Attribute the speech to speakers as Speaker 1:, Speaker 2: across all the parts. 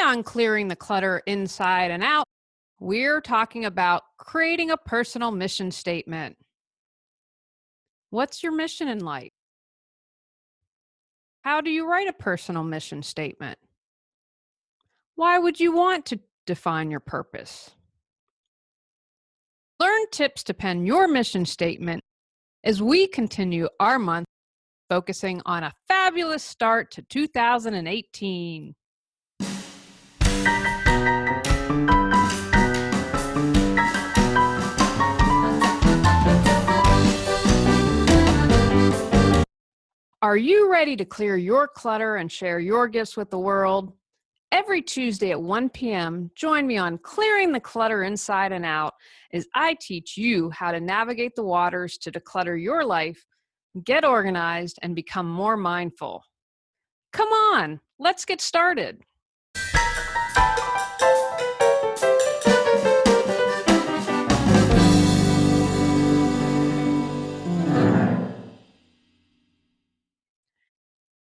Speaker 1: on Clearing the Clutter Inside and Out, we're talking about creating a personal mission statement. What's your mission in life? How do you write a personal mission statement? Why would you want to define your purpose? Learn tips to pen your mission statement as we continue our month focusing on a fabulous start to 2018. Are you ready to clear your clutter and share your gifts with the world? Every Tuesday at 1 p.m., join me on Clearing the Clutter Inside and Out as I teach you how to navigate the waters to declutter your life, get organized, and become more mindful. Come on, let's get started.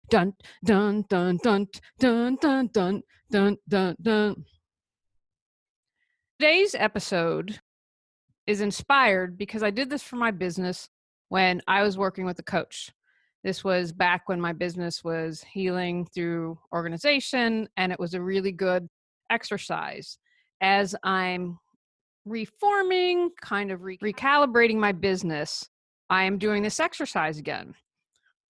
Speaker 1: Dun, dun, dun, dun, dun, dun, dun, dun, dun, dun. Today's episode is inspired because I did this for my business when I was working with a coach. This was back when my business was healing through organization, and it was a really good exercise. As I'm reforming, kind of recalibrating my business, I am doing this exercise again.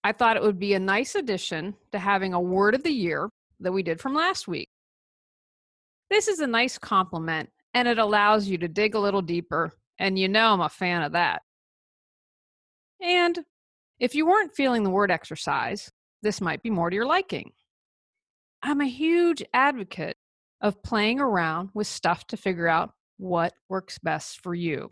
Speaker 1: I thought it would be a nice addition to having a word of the year that we did from last week. This is a nice compliment, and it allows you to dig a little deeper, and you know I'm a fan of that. And if you weren't feeling the word exercise, this might be more to your liking. I'm a huge advocate of playing around with stuff to figure out what works best for you.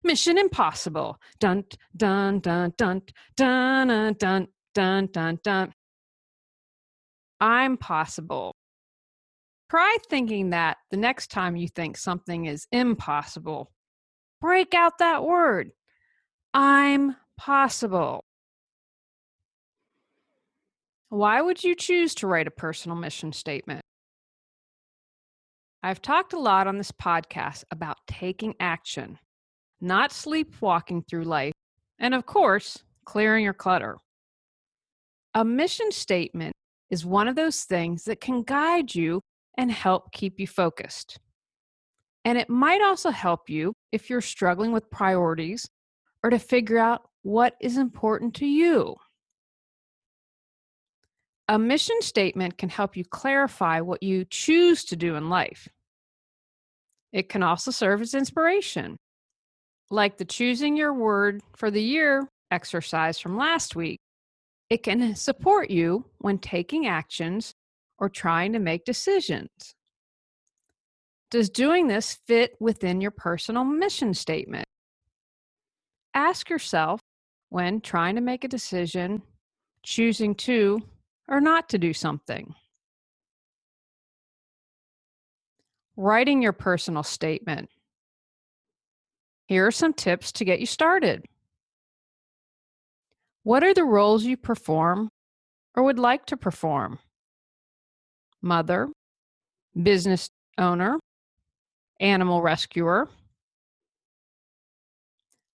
Speaker 1: Mission Impossible. Dun, dun, dun, dun, dun, dun, dun, dun, dun, dun. I'm possible. Try thinking that the next time you think something is impossible. Break out that word. I'm possible. Why would you choose to write a personal mission statement? I've talked a lot on this podcast about taking action, not sleepwalking through life, and of course, clearing your clutter. A mission statement is one of those things that can guide you and help keep you focused. And it might also help you if you're struggling with priorities or to figure out what is important to you. A mission statement can help you clarify what you choose to do in life. It can also serve as inspiration, like the choosing your word for the year exercise from last week. It can support you when taking actions or trying to make decisions. Does doing this fit within your personal mission statement? Ask yourself when trying to make a decision, choosing to or not to do something. Writing your personal statement. Here are some tips to get you started. What are the roles you perform or would like to perform? Mother, business owner, animal rescuer.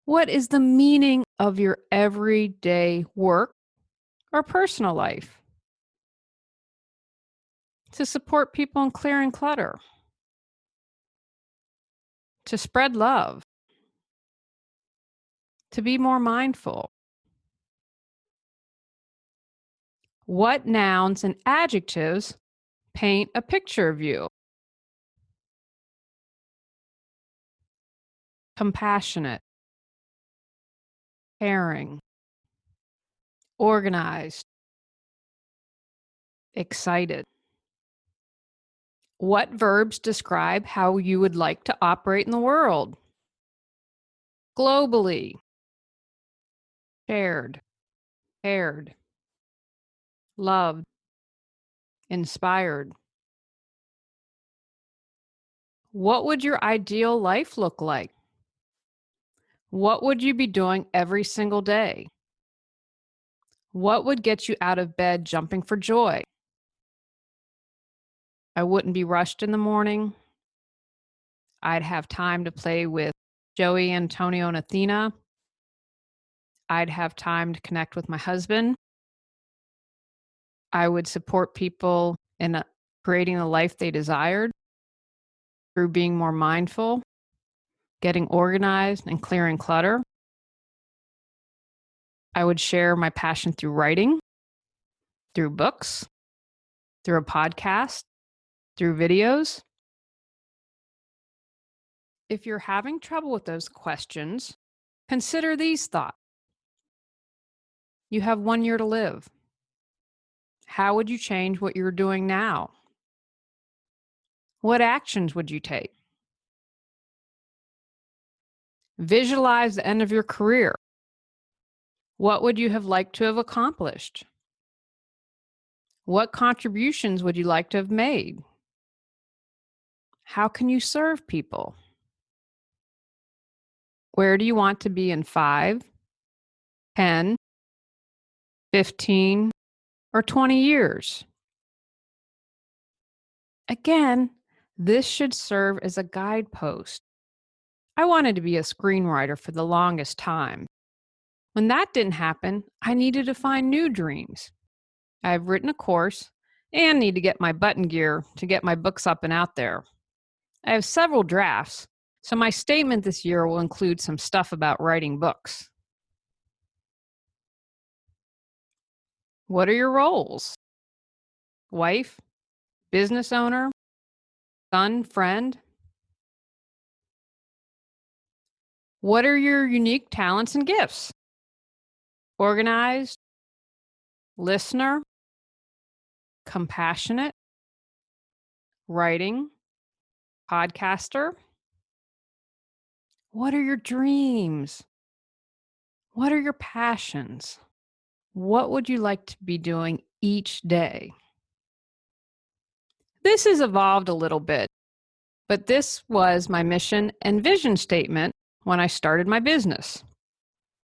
Speaker 1: What is the meaning of your everyday work or personal life? To support people in clearing clutter. To spread love. To be more mindful. What nouns and adjectives paint a picture of you? Compassionate, caring, organized, excited. What verbs describe how you would like to operate in the world? Globally, shared, paired, loved, inspired. What would your ideal life look like? What would you be doing every single day? What would get you out of bed jumping for joy? I wouldn't be rushed in the morning. I'd have time to play with Joey, Antonio, and Athena. I'd have time to connect with my husband. I would support people in creating the life they desired through being more mindful, getting organized, and clearing clutter. I would share my passion through writing, through books, through a podcast, through videos. If you're having trouble with those questions, consider these thoughts. You have 1 year to live. How would you change what you're doing now? What actions would you take? Visualize the end of your career. What would you have liked to have accomplished? What contributions would you like to have made? How can you serve people? Where do you want to be in 5, 10, 15, or 20 years? Again, this should serve as a guidepost. I wanted to be a screenwriter for the longest time. When that didn't happen, I needed to find new dreams. I've written a course and need to get my button gear to get my books up and out there. I have several drafts, so my statement this year will include some stuff about writing books. What are your roles? Wife, business owner, son, friend? What are your unique talents and gifts? Organized, listener, compassionate, writing, podcaster? What are your dreams? What are your passions? What would you like to be doing each day? This has evolved a little bit, but this was my mission and vision statement when I started my business.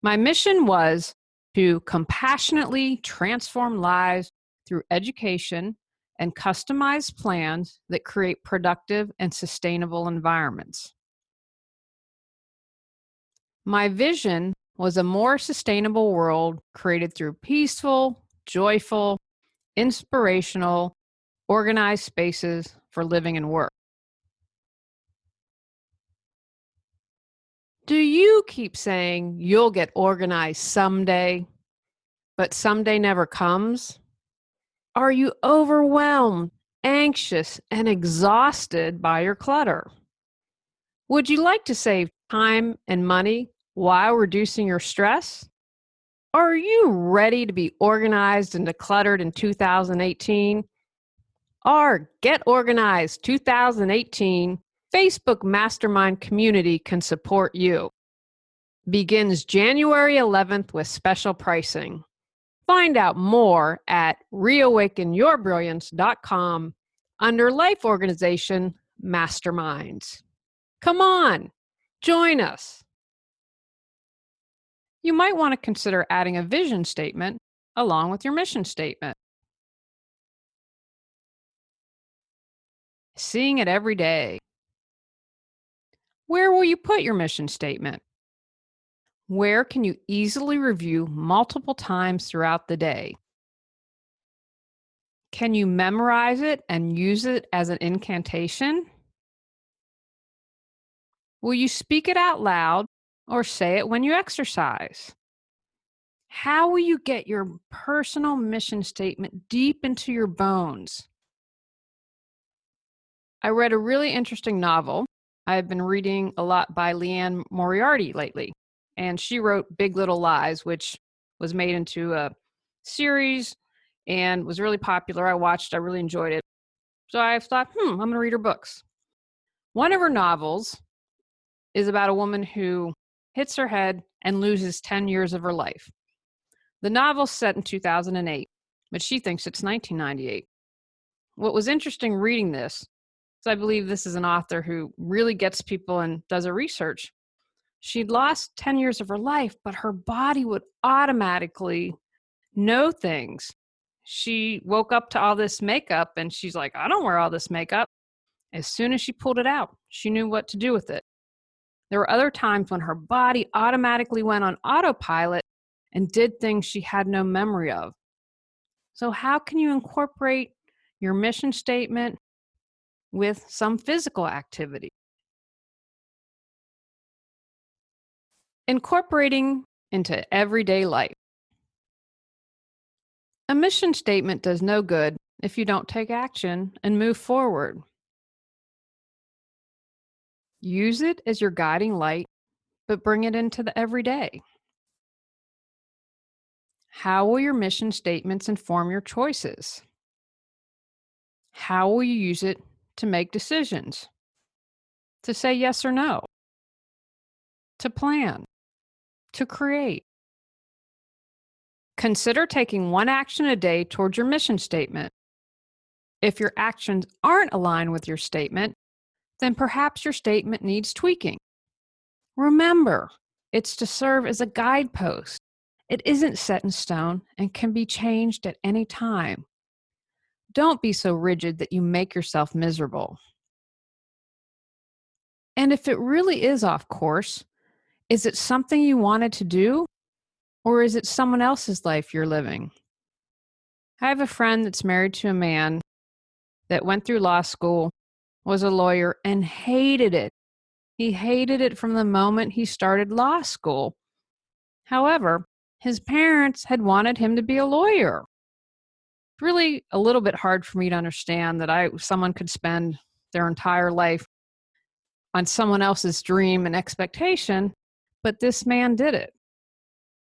Speaker 1: My mission was to compassionately transform lives through education and customized plans that create productive and sustainable environments. My vision was a more sustainable world created through peaceful, joyful, inspirational, organized spaces for living and work. Do you keep saying you'll get organized someday, but someday never comes? Are you overwhelmed, anxious, and exhausted by your clutter? Would you like to save time and money while reducing your stress? Are you ready to be organized and decluttered in 2018? Our Get Organized 2018 Facebook Mastermind community can support you. Begins January 11th with special pricing. Find out more at reawakenyourbrilliance.com under Life Organization Masterminds. Come on, join us. You might want to consider adding a vision statement along with your mission statement. Seeing it every day. Where will you put your mission statement? Where can you easily review multiple times throughout the day? Can you memorize it and use it as an incantation? Will you speak it out loud or say it when you exercise? How will you get your personal mission statement deep into your bones? I read a really interesting novel. I've been reading a lot by Leanne Moriarty lately, and she wrote Big Little Lies, which was made into a series and was really popular. I watched, I really enjoyed it. So I thought, I'm going to read her books. One of her novels is about a woman who hits her head and loses 10 years of her life. The novel's set in 2008, but she thinks it's 1998. What was interesting reading this, is I believe this is an author who really gets people and does her research. She'd lost 10 years of her life, but her body would automatically know things. She woke up to all this makeup and she's like, I don't wear all this makeup. As soon as she pulled it out, she knew what to do with it. There were other times when her body automatically went on autopilot and did things she had no memory of. So, how can you incorporate your mission statement with some physical activity? Incorporating into everyday life. A mission statement does no good if you don't take action and move forward. Use it as your guiding light, but bring it into the everyday. How will your mission statements inform your choices? How will you use it to make decisions? To say yes or no? To plan? To create? Consider taking one action a day towards your mission statement. If your actions aren't aligned with your statement, then perhaps your statement needs tweaking. Remember, it's to serve as a guidepost. It isn't set in stone and can be changed at any time. Don't be so rigid that you make yourself miserable. And if it really is off course, is it something you wanted to do, or is it someone else's life you're living? I have a friend that's married to a man that went through law school, was a lawyer, and hated it. He hated it from the moment he started law school. However, his parents had wanted him to be a lawyer. It's really a little bit hard for me to understand that someone could spend their entire life on someone else's dream and expectation, but this man did it.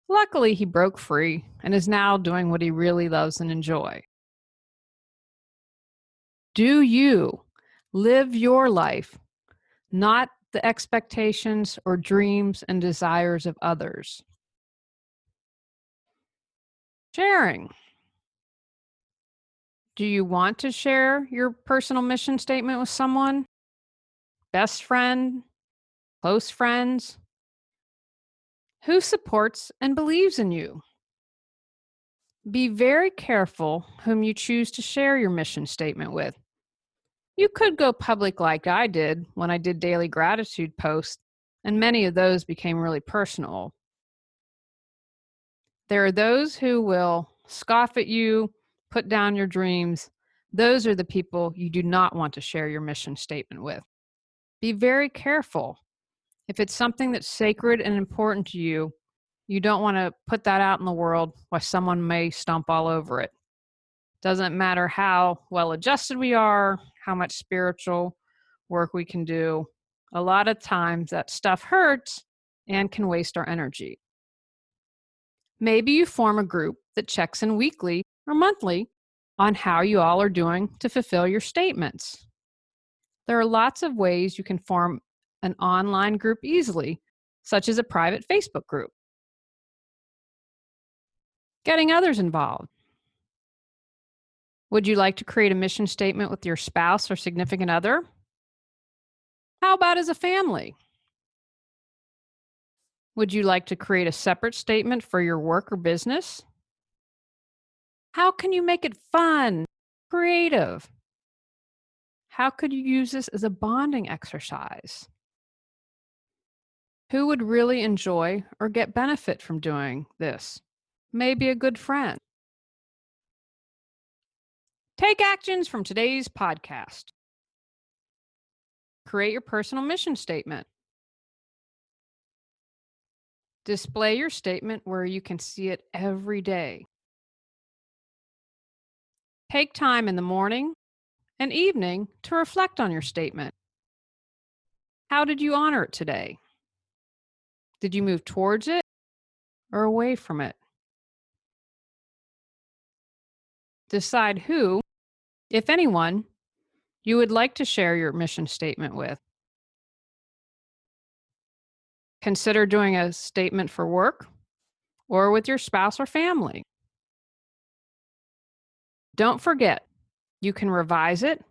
Speaker 1: Luckily, he broke free and is now doing what he really loves and enjoys. Do you live your life, not the expectations or dreams and desires of others? Sharing. Do you want to share your personal mission statement with someone? Best friend? Close friends? Who supports and believes in you? Be very careful whom you choose to share your mission statement with. You could go public like I did when I did daily gratitude posts, and many of those became really personal. There are those who will scoff at you, put down your dreams. Those are the people you do not want to share your mission statement with. Be very careful. If it's something that's sacred and important to you, you don't want to put that out in the world where someone may stomp all over it. Doesn't matter how well adjusted we are, how much spiritual work we can do. A lot of times that stuff hurts and can waste our energy. Maybe you form a group that checks in weekly or monthly on how you all are doing to fulfill your statements. There are lots of ways you can form an online group easily, such as a private Facebook group. Getting others involved. Would you like to create a mission statement with your spouse or significant other? How about as a family? Would you like to create a separate statement for your work or business? How can you make it fun, creative? How could you use this as a bonding exercise? Who would really enjoy or get benefit from doing this? Maybe a good friend. Take actions from today's podcast. Create your personal mission statement. Display your statement where you can see it every day. Take time in the morning and evening to reflect on your statement. How did you honor it today? Did you move towards it or away from it? Decide who, if anyone, you would like to share your mission statement with. Consider doing a statement for work or with your spouse or family. Don't forget, you can revise it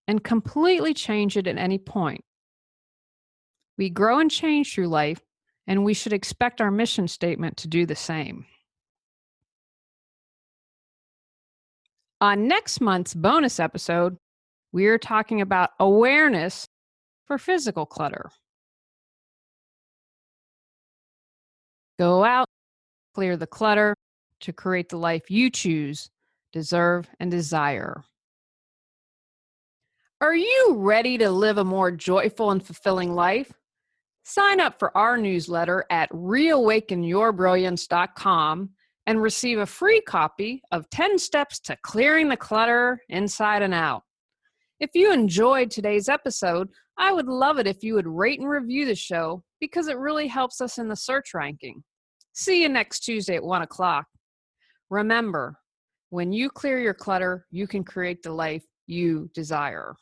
Speaker 1: and completely change it at any point. We grow and change through life, and we should expect our mission statement to do the same. On next month's bonus episode, we're talking about awareness for physical clutter. Go out, clear the clutter to create the life you choose, deserve, and desire. Are you ready to live a more joyful and fulfilling life? Sign up for our newsletter at reawakenyourbrilliance.com and receive a free copy of 10 Steps to Clearing the Clutter Inside and Out. If you enjoyed today's episode, I would love it if you would rate and review the show because it really helps us in the search ranking. See you next Tuesday at 1 o'clock. Remember, when you clear your clutter, you can create the life you desire.